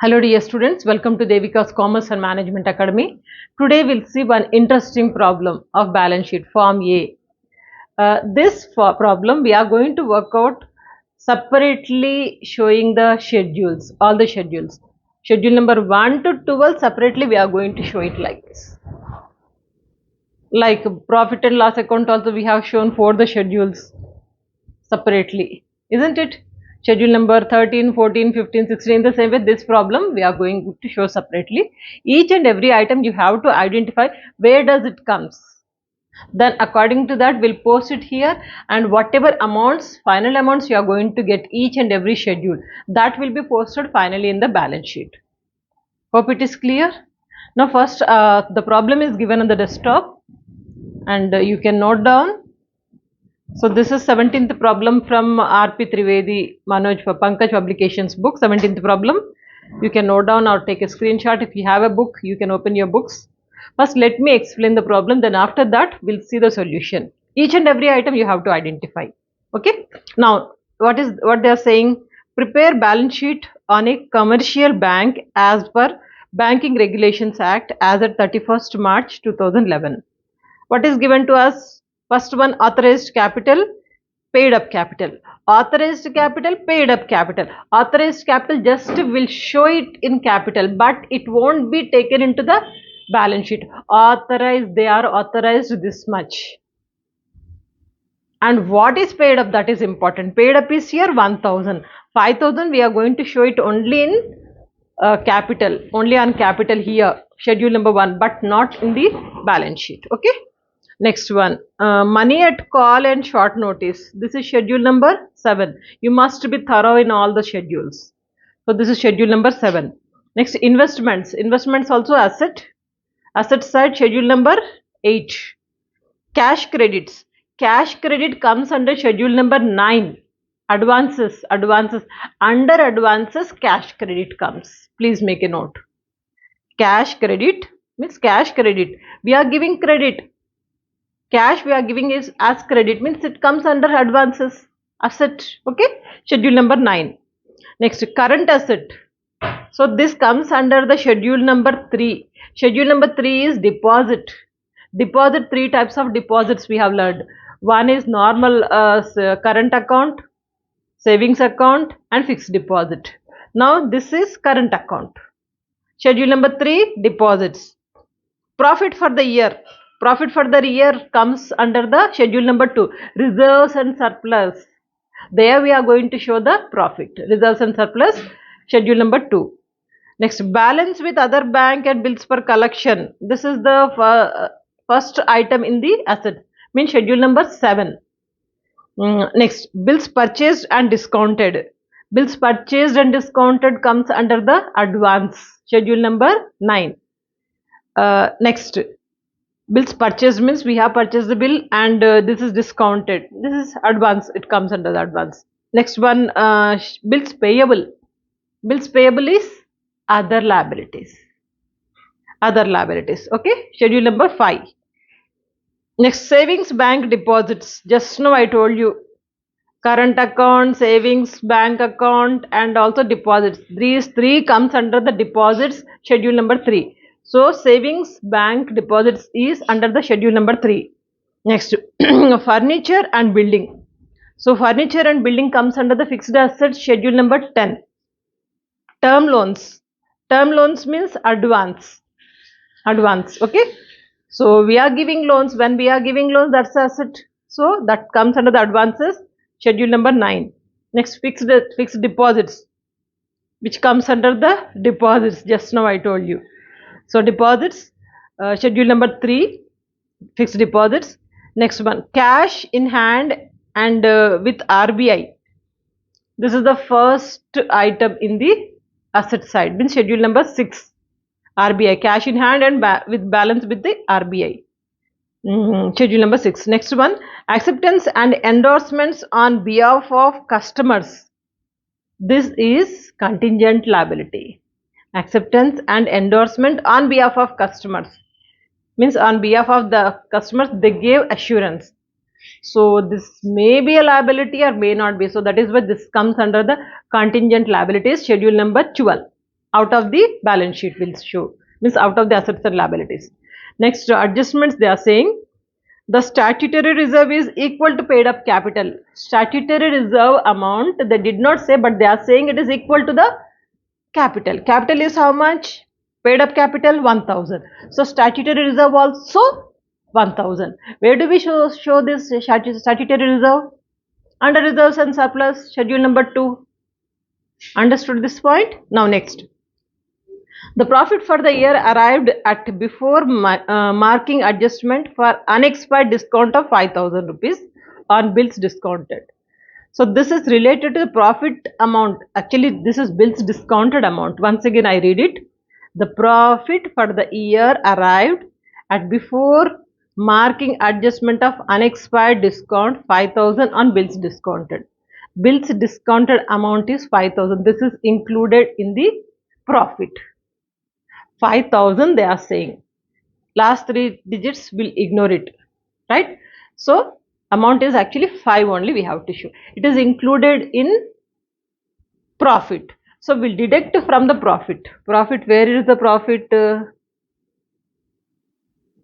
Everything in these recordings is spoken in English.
Hello dear students, welcome to Devika's Commerce and Management Academy. Today we'll see one interesting problem of balance sheet form A. This problem we are going to work out separately showing the schedules, all the schedules. Schedule number 1 to 12 separately we are going to show it like this. Like profit and loss account also we have shown for the schedules separately, isn't it? Schedule number 13, 14, 15, 16, the same way this problem we are going to show separately. Each and every item you have to identify where does it comes. Then according to that we'll post it here, and whatever amounts, final amounts you are going to get each and every schedule, that will be posted finally in the balance sheet. Hope it is clear. Now first the problem is given on the desktop and you can note down. So this is 17th problem from R.P. Trivedi, Manoj Pankaj Publications book, 17th problem. You can note down or take a screenshot. If you have a book, you can open your books. First, let me explain the problem. Then after that, we'll see the solution. Each and every item you have to identify. Okay. Now, what they are saying? Prepare balance sheet on a commercial bank as per Banking Regulations Act as at 31st March 2011. What is given to us? First one, authorized capital, paid up capital. Authorized capital, paid up capital. Authorized capital just will show it in capital, but it won't be taken into the balance sheet. Authorized, they are authorized this much. And what is paid up? That is important. Paid up is here 1000. 5000 we are going to show it only in capital, only on capital here, schedule number 1, but not in the balance sheet. Okay. Next one, money at call and short notice. This is schedule number 7. You must be thorough in all the schedules. So this is schedule number 7. Next, investments. Investments also asset. Asset side, schedule number 8. Cash credits. Cash credit comes under schedule number 9. Advances. Under advances, cash credit comes. Please make a note. Cash credit means cash credit. We are giving credit. Cash we are giving is as credit, means it comes under advances, asset. Okay, schedule number 9. Next, current asset. So this comes under the schedule number 3. Schedule number 3 is deposit. Deposit, 3 types of deposits we have learned. One is normal current account, savings account and fixed deposit. Now this is current account. Schedule number 3, deposits. Profit for the year. Profit for the year comes under the schedule number 2, reserves and surplus. There we are going to show the profit, reserves and surplus, schedule number 2. Next, balance with other bank and bills for collection. This is the first item in the asset, means schedule number 7. Next, bills purchased and discounted. Bills purchased and discounted comes under the advance, schedule number 9. Next, bills purchased means we have purchased the bill and this is discounted. This is advance, it comes under the advance. Next one, bills payable. Bills payable is other liabilities. Other liabilities. Okay, schedule number 5. Next, savings bank deposits. Just now I told you, current account, savings bank account and also deposits. These 3 comes under the deposits, schedule number 3. So savings bank deposits is under the schedule number 3. Next, furniture and building. So furniture and building comes under the fixed assets, schedule number 10. Term loans. Term loans means advance. Advance. Okay. So we are giving loans. When we are giving loans, that's asset. So that comes under the advances, schedule number 9. Next, fixed deposits, which comes under the deposits. Just now I told you. So deposits, schedule number 3, fixed deposits. Next one, cash in hand and with RBI. This is the first item in the asset side, means schedule number 6. RBI, cash in hand and with balance with the RBI. Schedule number 6. Next one, acceptance and endorsements on behalf of customers. This is contingent liability. Acceptance and endorsement on behalf of customers, means on behalf of the customers they gave assurance. So this may be a liability or may not be. So that is why this comes under the contingent liabilities, schedule number 12. out of the balance sheet will show, means out of the assets and liabilities. Next adjustments they are saying the statutory reserve is equal to paid up capital. Statutory reserve amount they did not say, but they are saying it is equal to the capital. Capital is how much? Paid up capital 1000. So statutory reserve also 1000. Where do we show this statutory reserve? Under reserves and surplus, schedule number 2. Understood this point? Now next. The profit for the year arrived at before marking adjustment for unexpired discount of 5000 rupees on bills discounted. So this is related to the profit amount. Actually, this is bills discounted amount. Once again, I read it. The profit for the year arrived at before marking adjustment of unexpired discount 5000 on bills discounted. Bills discounted amount is 5000. This is included in the profit. 5000 they are saying. Last 3 digits will ignore it, right? So amount is actually 5 only we have to show. It is included in profit. So we'll deduct from the profit. Profit, where is the profit?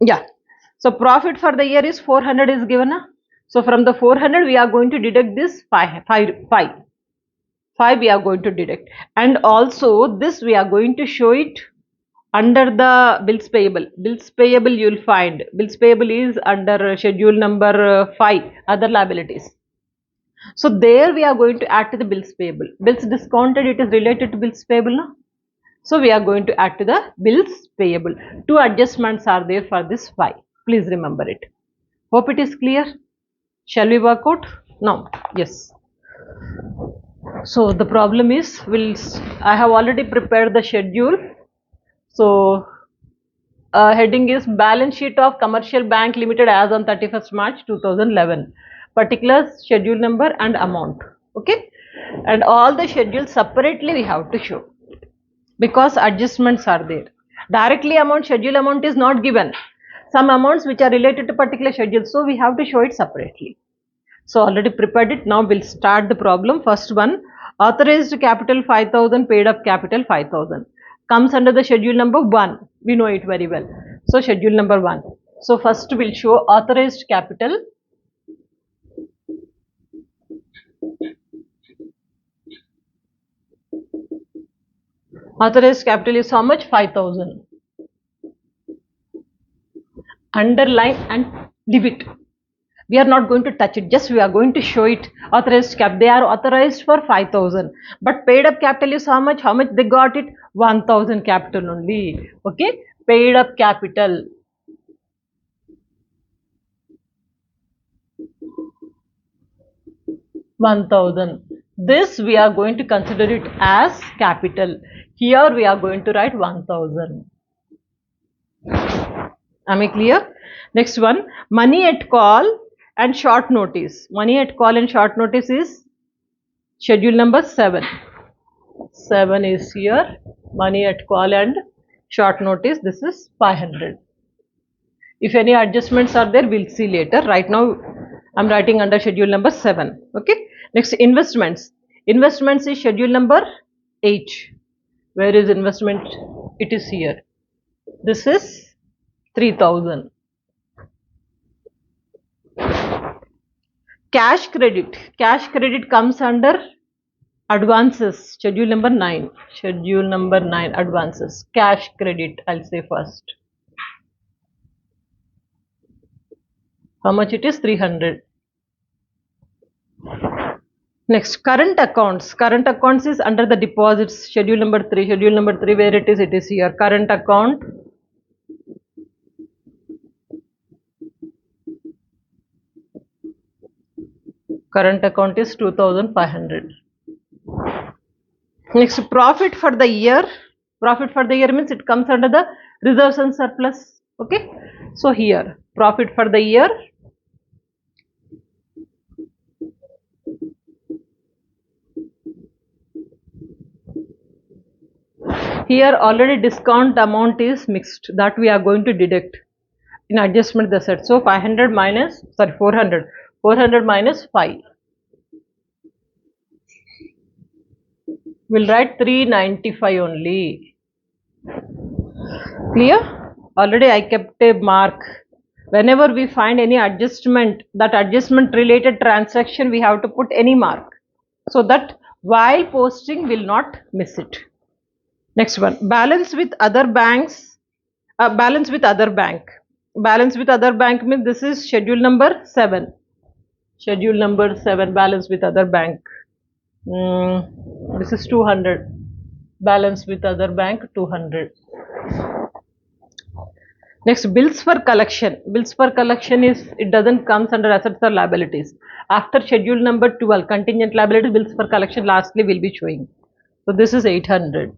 Yeah. So profit for the year is 400 is given. So from the 400 we are going to deduct this 5 we are going to deduct, and also this we are going to show it under the bills payable. Bills payable you will find. Bills payable is under schedule number 5, other liabilities. So there we are going to add to the bills payable. Bills discounted, it is related to bills payable. No? So we are going to add to the bills payable. 2 adjustments are there for this 5. Please remember it. Hope it is clear. Shall we work out? Now, yes. So the problem is, I have already prepared the schedule. So heading is balance sheet of Commercial Bank Limited as on 31st March 2011. Particulars, schedule number and amount. Okay. And all the schedules separately we have to show, because adjustments are there. Directly amount, schedule amount is not given. Some amounts which are related to particular schedule. So we have to show it separately. So already prepared it. Now we'll start the problem. First one, authorized capital 5000, paid up capital 5000. Comes under the schedule number 1. We know it very well. So schedule number 1. So first we'll show authorized capital. Authorized capital is how much? 5000. Underline and leave it. We are not going to touch it, just we are going to show it. Authorized cap, they are authorized for 5000, but paid up capital is how much? How much they got it? 1000 capital only. Okay, paid up capital. $1,000. This we are going to consider it as capital. Here we are going to write 1000. Am I clear? Next one, money at call and short notice. Money at call and short notice is schedule number 7. 7 is here. Money at call and short notice, this is 500. If any adjustments are there, we'll see later. Right now I'm writing under schedule number 7. Okay. Next, investments. Investments is schedule number 8. Where is investment? It is here. This is 3000. Cash credit. Cash credit comes under advances. Schedule number 9. Schedule number 9, advances. Cash credit, I'll say first. How much it is? 300. Next, current accounts. Current accounts is under the deposits. Schedule number 3. Schedule number 3, where it is? It is here. Current account. Current account is 2500. Next, profit for the year. Profit for the year means it comes under the reserves and surplus. Okay. So here, profit for the year. Here already discount amount is mixed, that we are going to deduct in adjustment the set. So 500 minus, sorry, 400. 400 minus 5. We'll write 395 only. Clear? Already I kept a mark. Whenever we find any adjustment, that adjustment related transaction, we have to put any mark, so that while posting we'll not miss it. Next one, balance with other banks. Balance with other bank. Balance with other bank means this is schedule number 7. Schedule number 7, balance with other bank. This is 200. Balance with other bank 200. Next, bills for collection. Bills for collection is, it doesn't comes under assets or liabilities. After schedule number 12, contingent liability, bills for collection lastly will be showing. So this is 800.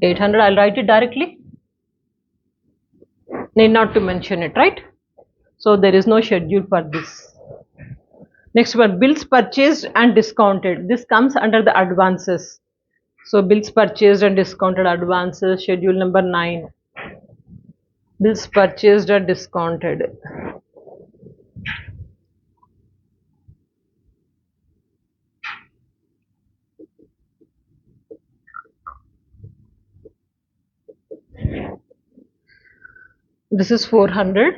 800, I'll write it directly. Need not to mention it, right? So there is no schedule for this. Next one, bills purchased and discounted. This comes under the advances. So bills purchased and discounted advances, schedule number 9. Bills purchased or discounted. This is 400.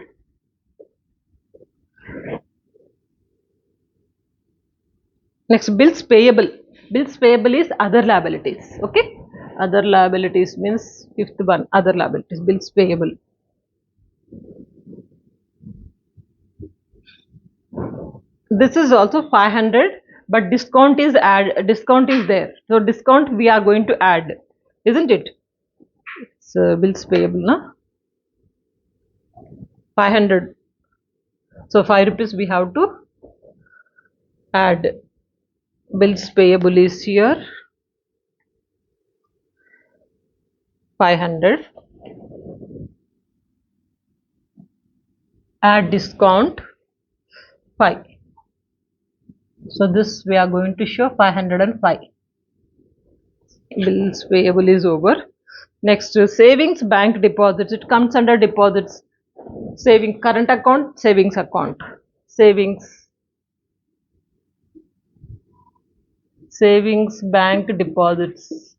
Next, bills payable. Bills payable is other liabilities. Okay, other liabilities means fifth one, other liabilities, bills payable. This is also 500, but discount is there. So discount we are going to add, isn't it? So bills payable, na? 500. So 5 rupees we have to add. Bills payable is here 500. Add discount 5. So this we are going to show 505. Bills payable is over. Next, savings bank deposits. It comes under deposits. Saving current account, savings account. Savings bank deposits.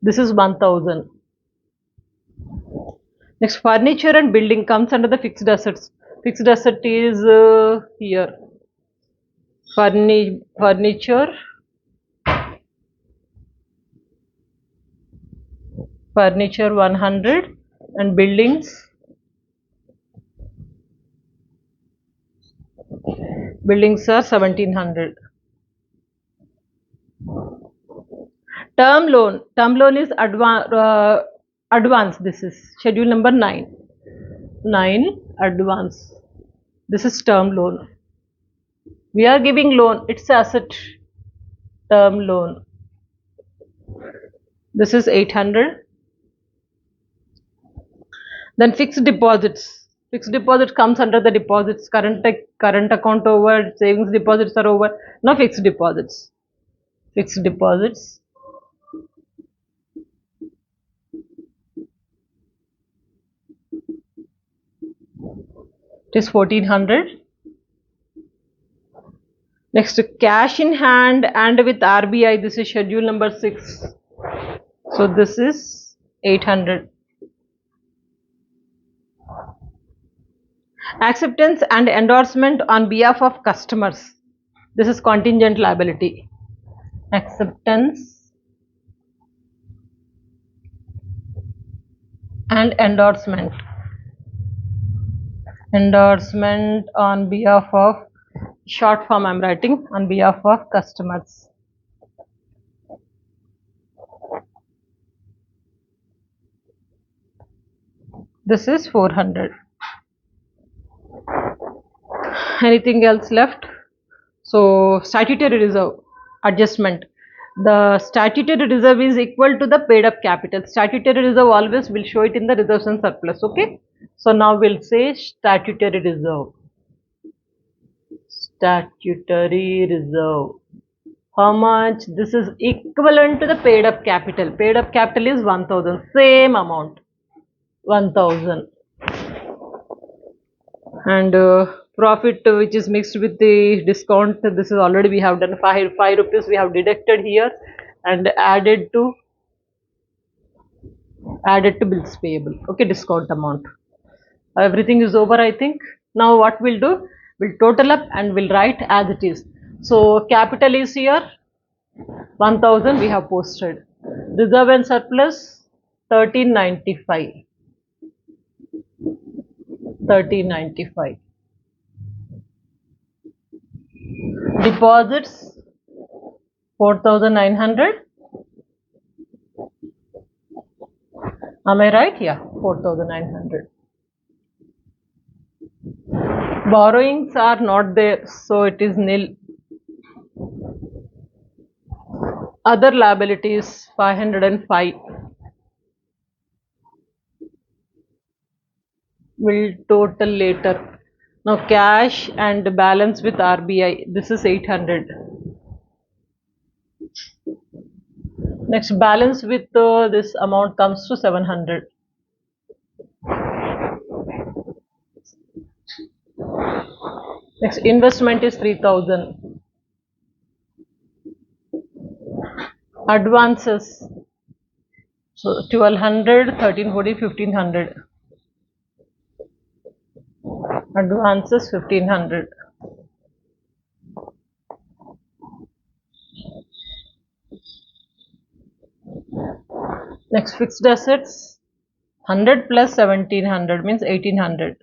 This is 1000. Next, furniture and building comes under the fixed assets. Fixed asset is here. Furniture. Furniture 100 and buildings. Buildings are 1700. Term loan. Term loan is advance. This is schedule number 9. 9 advance. This is term loan. We are giving loan. It's asset. Term loan. This is 800. Then fixed deposits. Fixed deposit comes under the deposits. Current account over. Savings deposits are over. Now fixed deposits. Fixed deposits. It is 1400. Next, cash in hand and with RBI. This is schedule number 6. So this is 800. Acceptance and endorsement on behalf of customers. This is contingent liability. Acceptance and endorsement. Endorsement on behalf of, short form I am writing, on behalf of customers. This is 400. Anything else left? So statutory reserve adjustment. The statutory reserve is equal to the paid up capital. Statutory reserve always will show it in the reserves and surplus. Okay. So now we'll say statutory reserve. Statutory reserve. How much? This is equivalent to the paid up capital. Paid up capital is 1000. Same amount. 1000. And Profit which is mixed with the discount, this is already we have done. 5 rupees we have deducted here and added to bills payable. Okay, discount amount. Everything is over, I think. Now what we'll do, we'll total up and we'll write as it is. So capital is here 1000 we have posted. Reserve and surplus 1395. 1395. Deposits 4900. Am I right? Yeah, 4900. Borrowings are not there, so it is nil. Other liabilities 505. Will total later. Now cash and balance with RBI, this is 800. Next balance with this amount comes to 700. Next investment is 3000. Advances, so 1200, 1340, 1500. Advances 1500. Next fixed assets 100 plus 1700 means 1800.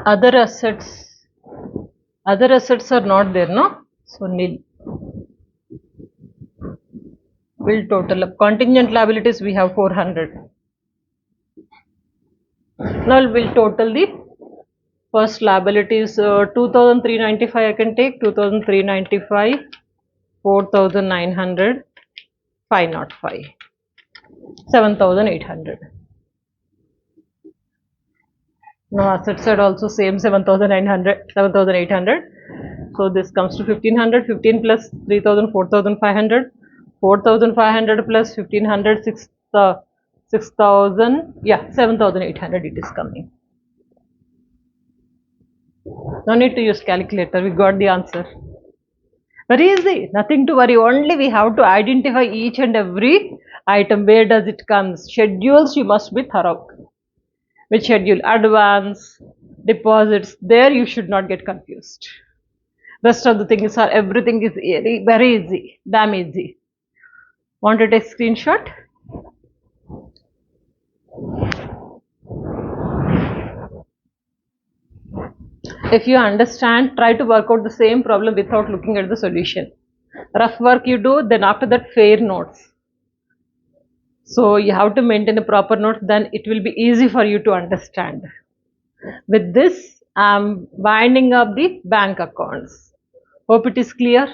Other assets are not there, no? So nil. Will total up. Contingent liabilities we have 400. Now we'll total the first liabilities. 2395 I can take. 2395, 4900, 505, 7800. Now asset side also same 7900, 7800. So this comes to 1500. 15 plus 3000, 4500. 4500 plus 1500, 6000. Yeah, 7800 it is coming. No need to use calculator, we got the answer. Very easy, nothing to worry. Only we have to identify each and every item. Where does it come? Schedules you must be thorough. Which schedule? Advance, deposits. There you should not get confused. Rest of the things are, everything is very easy, damn easy. Want to take screenshot? If you understand, try to work out the same problem without looking at the solution. Rough work you do, then after that fair notes. So you have to maintain a proper note, then it will be easy for you to understand. With this, I am winding up the bank accounts. Hope it is clear.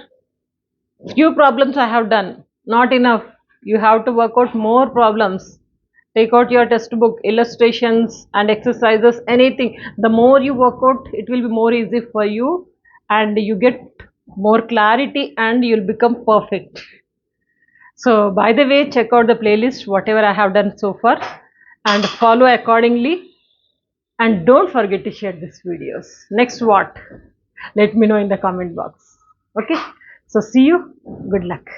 Few problems I have done, not enough. You have to work out more problems. Take out your textbook, illustrations and exercises, anything. The more you work out, it will be more easy for you and you get more clarity and you'll become perfect. So by the way, check out the playlist, whatever I have done so far, and follow accordingly. And don't forget to share these videos. Next what? Let me know in the comment box. Okay. So see you. Good luck.